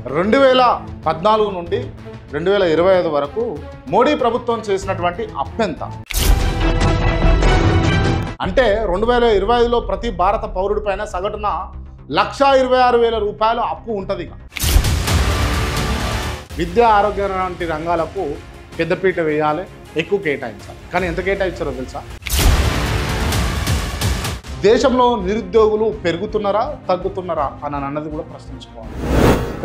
2014 నుండి 2025 వరకు మోడీ ప్రభుత్వం చేసినటువంటి అప్పెంత అంటే 2025లో ప్రతి భారత పౌరుడి పైన సగటున 1,26,000 రూపాయలు అప్పు ఉంటుంది. విద్య ఆరోగ్య లాంటి రంగాలకు పెద్దపీట వేయాలి, ఎక్కువ కేటాయించాలి. కానీ ఎంత కేటాయించారో తెలుసా? దేశంలో నిరుద్యోగులు పెరుగుతున్నారా తగ్గుతున్నారా అని అన్నది కూడా ప్రశ్నించుకోవాలి.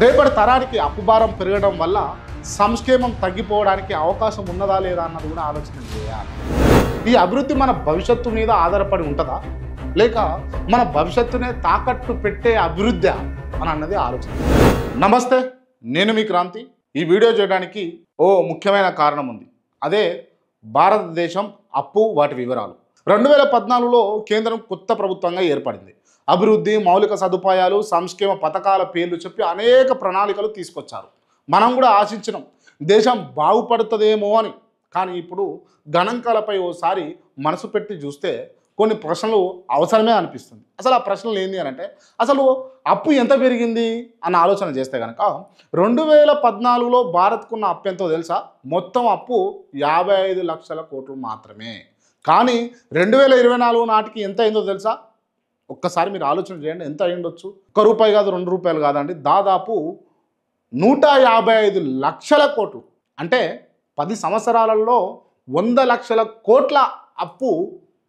రేపటి తరానికి అప్పుభారం పెరగడం వల్ల సంక్షేమం తగ్గిపోవడానికి అవకాశం ఉన్నదా లేదా అన్నది కూడా ఆలోచన చేయాలి. ఈ అభివృద్ధి మన భవిష్యత్తు మీద ఆధారపడి ఉంటుందా, లేక మన భవిష్యత్తునే తాకట్టు పెట్టే అభివృద్ధి అని అన్నది ఆలోచన. నమస్తే, నేను మీ క్రాంతి. ఈ వీడియో చేయడానికి ఓ ముఖ్యమైన కారణం ఉంది. అదే భారతదేశం అప్పు, వాటి వివరాలు. 2014లో కేంద్రం కొత్త ప్రభుత్వంగా ఏర్పడింది. అభివృద్ధి, మౌలిక సదుపాయాలు, సంక్షేమ పథకాల పేర్లు చెప్పి అనేక ప్రణాళికలు తీసుకొచ్చారు. మనం కూడా ఆశించినాం దేశం బాగుపడుతుందేమో అని. కానీ ఇప్పుడు గణాంకాలపై ఓసారి మనసు పెట్టి చూస్తే కొన్ని ప్రశ్నలు అవసరమే అనిపిస్తుంది. అసలు ఆ ప్రశ్నలు ఏంటి అని అంటే, అసలు అప్పు ఎంత పెరిగింది అన్న ఆలోచన చేస్తే కనుక 2014లో భారత్కున్న అప్పు ఎంతో తెలుసా? మొత్తం అప్పు 55 లక్షల కోట్లు మాత్రమే. కానీ 2024 నాటికి ఎంత అయిందో తెలుసా? ఒక్కసారి మీరు ఆలోచన చేయండి, ఎంత అయ్యుండొచ్చు? ₹1 కాదు, ₹2 కాదండి, దాదాపు 155 లక్షల కోట్లు. అంటే 10 సంవత్సరాలలో 100 లక్షల కోట్ల అప్పు,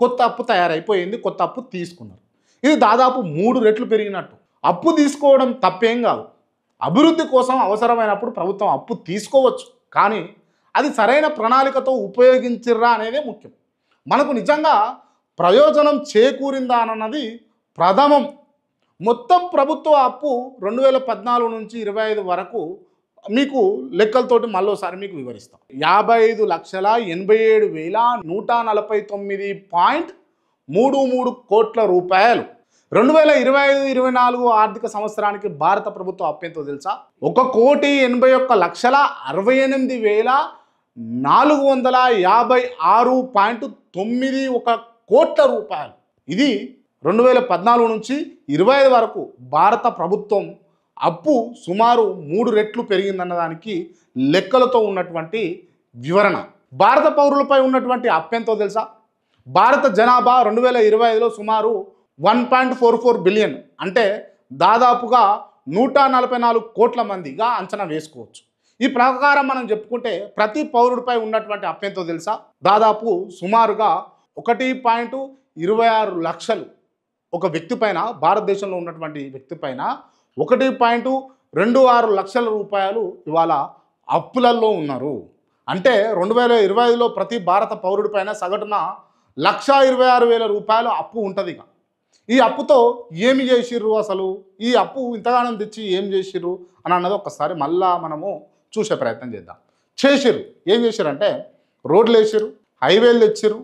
కొత్త అప్పు తయారైపోయింది. కొత్త అప్పు తీసుకున్నారు. ఇది దాదాపు 3 రెట్లు పెరిగినట్టు. అప్పు తీసుకోవడం తప్పేం కాదు. అభివృద్ధి కోసం అవసరమైనప్పుడు ప్రభుత్వం అప్పు తీసుకోవచ్చు. కానీ అది సరైన ప్రణాళికతో ఉపయోగించిర్రా అనేదే ముఖ్యం. మనకు నిజంగా ప్రయోజనం చేకూరిందా అన్నది ప్రథమం. మొత్తం ప్రభుత్వ అప్పు 2014 నుంచి 25 వరకు మీకు లెక్కలతోటి మళ్ళోసారి మీకు వివరిస్తాం. 55,87,149.33 కోట్ల రూపాయలు. 2025-24 ఆర్థిక సంవత్సరానికి భారత ప్రభుత్వ అప్పు ఎంతో తెలుసా? 1,81,68,456.91 కోట్ల రూపాయలు. ఇది 2014 నుంచి 25 వరకు భారత ప్రభుత్వం అప్పు సుమారు 3 రెట్లు పెరిగిందన్నదానికి లెక్కలతో ఉన్నటువంటి వివరణ. భారత పౌరులపై ఉన్నటువంటి అప్పు ఎంతో తెలుసా? భారత జనాభా 2025లో సుమారు 1.44 బిలియన్, అంటే దాదాపుగా 144 కోట్ల మందిగా అంచనా వేసుకోవచ్చు. ఈ ప్రకారం మనం చెప్పుకుంటే ప్రతి పౌరుడిపై ఉన్నటువంటి అప్పు ఎంతో తెలుసా? దాదాపు సుమారుగా 1.26 లక్షలు. ఒక వ్యక్తి పైన, భారతదేశంలో ఉన్నటువంటి వ్యక్తి పైన 1.26 లక్షల రూపాయలు ఇవాళ అప్పులలో ఉన్నారు. అంటే 2025లో ప్రతి భారత పౌరుడి పైన సగటున 1,26,000 రూపాయలు అప్పు ఉంటుంది. ఈ అప్పుతో ఏమి చేసిర్రు? అసలు ఈ అప్పు ఇంతగానం తెచ్చి ఏం చేసిర్రు అని అన్నది ఒక్కసారి మళ్ళా మనము చూసే ప్రయత్నం చేద్దాం. చేసిర్రు, ఏం చేసిర్రంటే రోడ్లు వేసిర్రు, హైవేలు తెచ్చిర్రు,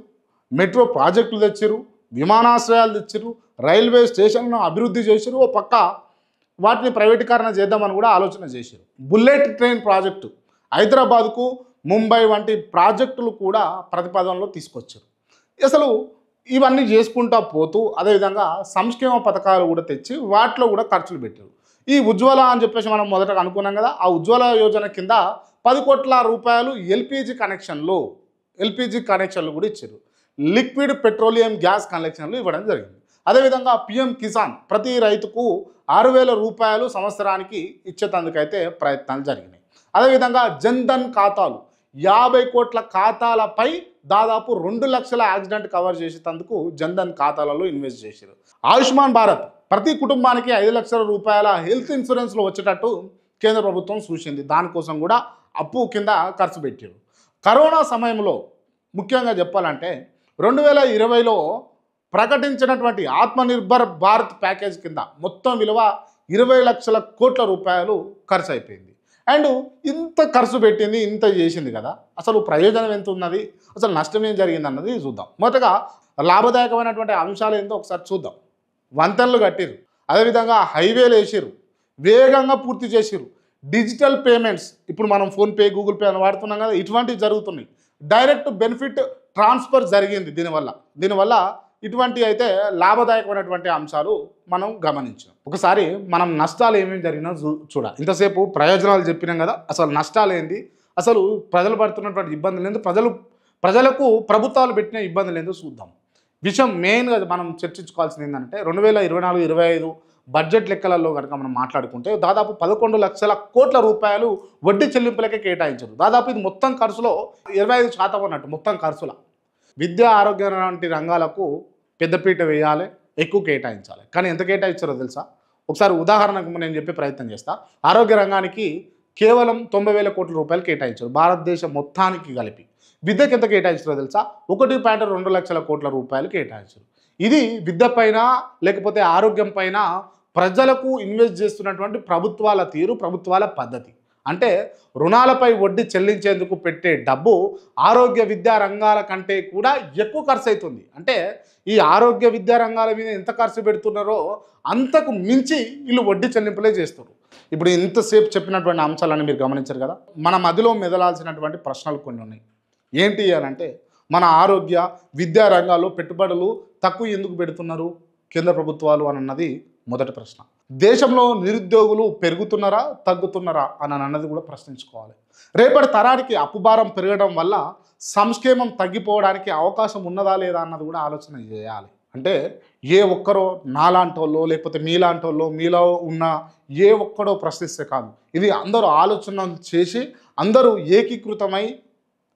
మెట్రో ప్రాజెక్టులు తెచ్చిర్రు, విమానాశ్రయాలు తెచ్చిర్రు, రైల్వే స్టేషన్లను అభివృద్ధి చేసిర్రు. ఓ పక్క వాటిని ప్రైవేటీకరణ చేద్దామని కూడా ఆలోచన చేశారు. బుల్లెట్ ట్రైన్ ప్రాజెక్టు హైదరాబాద్కు, ముంబై వంటి ప్రాజెక్టులు కూడా ప్రతిపాదనలో తీసుకొచ్చారు. అసలు ఇవన్నీ చేసుకుంటా పోతూ అదేవిధంగా సంక్షేమ పథకాలు కూడా తెచ్చి వాటిలో కూడా ఖర్చులు పెట్టారు. ఈ ఉజ్వల అని చెప్పేసి మనం మొదటగా అనుకున్నాం కదా, ఆ ఉజ్వల యోజన కింద 10 కోట్ల రూపాయలు ఎల్పిజి కనెక్షన్లు కూడా ఇచ్చారు. లిక్విడ్ పెట్రోలియం గ్యాస్ కనెక్షన్లు ఇవ్వడం జరిగింది. అదేవిధంగా పిఎం కిసాన్ ప్రతి రైతుకు 6,000 రూపాయలు సంవత్సరానికి ఇచ్చేటందుకైతే ప్రయత్నాలు జరిగినాయి. అదేవిధంగా జన్ధన్ ఖాతాలు 50 కోట్ల ఖాతాలపై దాదాపు 2 లక్షల యాక్సిడెంట్ కవర్ చేసేందుకు జన్ధన్ ఖాతాలలో ఇన్వెస్ట్ చేశారు. ఆయుష్మాన్ భారత్ ప్రతి కుటుంబానికి 5 లక్షల రూపాయల హెల్త్ ఇన్సూరెన్స్లో వచ్చేటట్టు కేంద్ర ప్రభుత్వం సూచింది. దానికోసం కూడా అప్పు కింద ఖర్చు పెట్టారు. కరోనా సమయంలో ముఖ్యంగా చెప్పాలంటే 2020లో ప్రకటించినటువంటి ఆత్మనిర్భర్ భారత్ ప్యాకేజ్ కింద మొత్తం విలువ 20 లక్షల కోట్ల రూపాయలు ఖర్చు అయిపోయింది. అండ్ ఇంత ఖర్చు పెట్టింది, ఇంత చేసింది కదా, అసలు ప్రయోజనం ఎంత ఉన్నది, అసలు నష్టం ఏం జరిగింది అన్నది చూద్దాం. మొదటగా లాభదాయకమైనటువంటి అంశాలు ఏంటో ఒకసారి చూద్దాం. వంతెనలు కట్టిరు, అదేవిధంగా హైవేలు వేసిరు, వేగంగా పూర్తి చేసిరు. డిజిటల్ పేమెంట్స్, ఇప్పుడు మనం ఫోన్పే, గూగుల్ పే అని వాడుతున్నాం కదా, ఇటువంటివి జరుగుతున్నాయి. డైరెక్ట్ బెనిఫిట్ ట్రాన్స్ఫర్ జరిగింది. దీనివల్ల ఇటువంటి అయితే లాభదాయకమైనటువంటి అంశాలు మనం గమనించాం. ఒకసారి మనం నష్టాలు ఏమేమి జరిగినా చూడాలి. ఇంతసేపు ప్రయోజనాలు చెప్పినాం కదా, అసలు నష్టాలు ఏంటి, అసలు ప్రజలు పడుతున్నటువంటి ఇబ్బందులు ఏంటి, ప్రజలకు ప్రభుత్వాలు పెట్టిన ఇబ్బందులు ఏంటో చూద్దాం. విషయం మెయిన్గా మనం చర్చించుకోవాల్సింది ఏంటంటే 2024-25 బడ్జెట్ లెక్కలలో కనుక మనం మాట్లాడుకుంటే దాదాపు 11 లక్షల కోట్ల రూపాయలు వడ్డీ చెల్లింపులకే కేటాయించారు. దాదాపు ఇది మొత్తం ఖర్చులో 25% అన్నట్టు మొత్తం ఖర్చుల. విద్య, ఆరోగ్యం లాంటి రంగాలకు పెద్దపీట వేయాలి, ఎక్కువ కేటాయించాలి. కానీ ఎంత కేటాయించారో తెలుసా? ఒకసారి ఉదాహరణకు నేను చెప్పే ప్రయత్నం చేస్తా. ఆరోగ్య రంగానికి కేవలం 90,000 కోట్ల రూపాయలు కేటాయించారు భారతదేశం మొత్తానికి కలిపి. విద్యకు ఎంత కేటాయించారో తెలుసా? 1.2 లక్షల కోట్ల రూపాయలు కేటాయించారు. ఇది విద్య పైన లేకపోతే ఆరోగ్యం పైన ప్రజలకు ఇన్వెస్ట్ చేస్తున్నటువంటి ప్రభుత్వాల తీరు, ప్రభుత్వాల పద్ధతి. అంటే రుణాలపై వడ్డీ చెల్లించేందుకు పెట్టే డబ్బు ఆరోగ్య విద్యా రంగాల కంటే కూడా ఎక్కువ ఖర్చు అవుతుంది. అంటే ఈ ఆరోగ్య విద్యా రంగాల మీద ఎంత ఖర్చు పెడుతున్నారో అంతకు మించి వీళ్ళు వడ్డీ చెల్లింపులే చేస్తారు. ఇప్పుడు ఇంతసేపు చెప్పినటువంటి అంశాలను మీరు గమనించారు కదా. మన మదిలో మెదలాల్సినటువంటి ప్రశ్నలు కొన్ని ఉన్నాయి. ఏంటి అని అంటే, మన ఆరోగ్య విద్యా రంగాల్లో పెట్టుబడులు తక్కువ ఎందుకు పెడుతున్నారు కేంద్ర ప్రభుత్వాలు అని అన్నది మొదటి ప్రశ్న. దేశంలో నిరుద్యోగులు పెరుగుతున్నారా తగ్గుతున్నారా అని అన్నది కూడా ప్రశ్నించుకోవాలి. రేపటి తరానికి అప్పుభారం పెరగడం వల్ల సంక్షేమం తగ్గిపోవడానికి అవకాశం ఉన్నదా లేదా అన్నది కూడా ఆలోచన చేయాలి. అంటే ఏ ఒక్కరో నాలాంటి వాళ్ళు లేకపోతే మీలాంటి వాళ్ళు మీలో ఉన్న ఏ ఒక్కడో ప్రశ్నిస్తే కాదు, ఇది అందరూ ఆలోచన చేసి అందరూ ఏకీకృతమై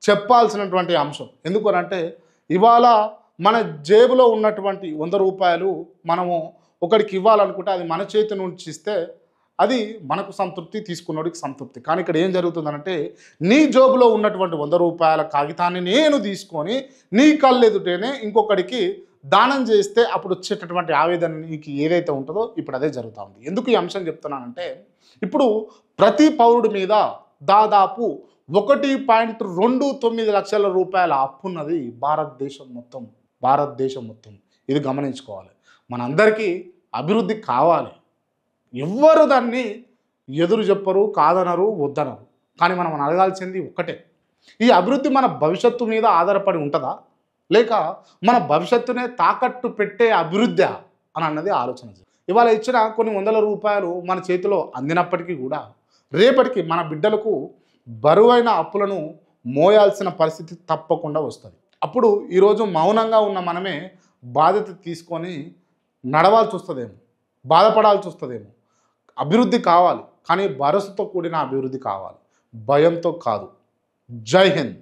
చెప్పాల్సినటువంటి అంశం. ఎందుకనంటే ఇవాళ మన జేబులో ఉన్నటువంటి 100 రూపాయలు మనము ఒకడికి ఇవ్వాలనుకుంటే అది మన చేతి నుంచి ఇస్తే అది మనకు సంతృప్తి, తీసుకున్నోడికి సంతృప్తి. కానీ ఇక్కడ ఏం జరుగుతుందనంటే నీ జోబులో ఉన్నటువంటి 100 రూపాయల కాగితాన్ని నేను తీసుకొని నీ కళ్ళెదుటేనే ఇంకొకడికి దానం చేస్తే అప్పుడు వచ్చేటటువంటి ఆవేదన నీకు ఏదైతే ఉంటుందో ఇప్పుడు అదే జరుగుతూ ఉంది. ఎందుకు ఈ అంశం చెప్తున్నానంటే ఇప్పుడు ప్రతి పౌరుడి మీద దాదాపు 1.29 లక్షల రూపాయల అప్పున్నది భారతదేశం మొత్తం. ఇది గమనించుకోవాలి. మనందరికీ అభివృద్ధి కావాలి. ఎవ్వరు దాన్ని ఎదురు చెప్పరు, కాదనరు, వద్దనరు. కానీ మనం అడగాల్సింది ఒక్కటే, ఈ అభివృద్ధి మన భవిష్యత్తు మీద ఆధారపడి ఉంటుందా, లేక మన భవిష్యత్తునే తాకట్టు పెట్టే అభివృద్ధి అని అన్నది ఆలోచన. ఇవాళ ఇచ్చిన కొన్ని 100 రూపాయలు మన చేతిలో అందినప్పటికీ కూడా రేపటికి మన బిడ్డలకు బరువైన అప్పులను మోయాల్సిన పరిస్థితి తప్పకుండా వస్తుంది. అప్పుడు ఈరోజు మౌనంగా ఉన్న మనమే బాధ్యత తీసుకొని నడవాల్సి వస్తుందేమో, బాధపడాల్సి వస్తుందేమో. అభివృద్ధి కావాలి, కానీ భరోసాతో కూడిన అభివృద్ధి కావాలి, భయంతో కాదు. జై హింద్.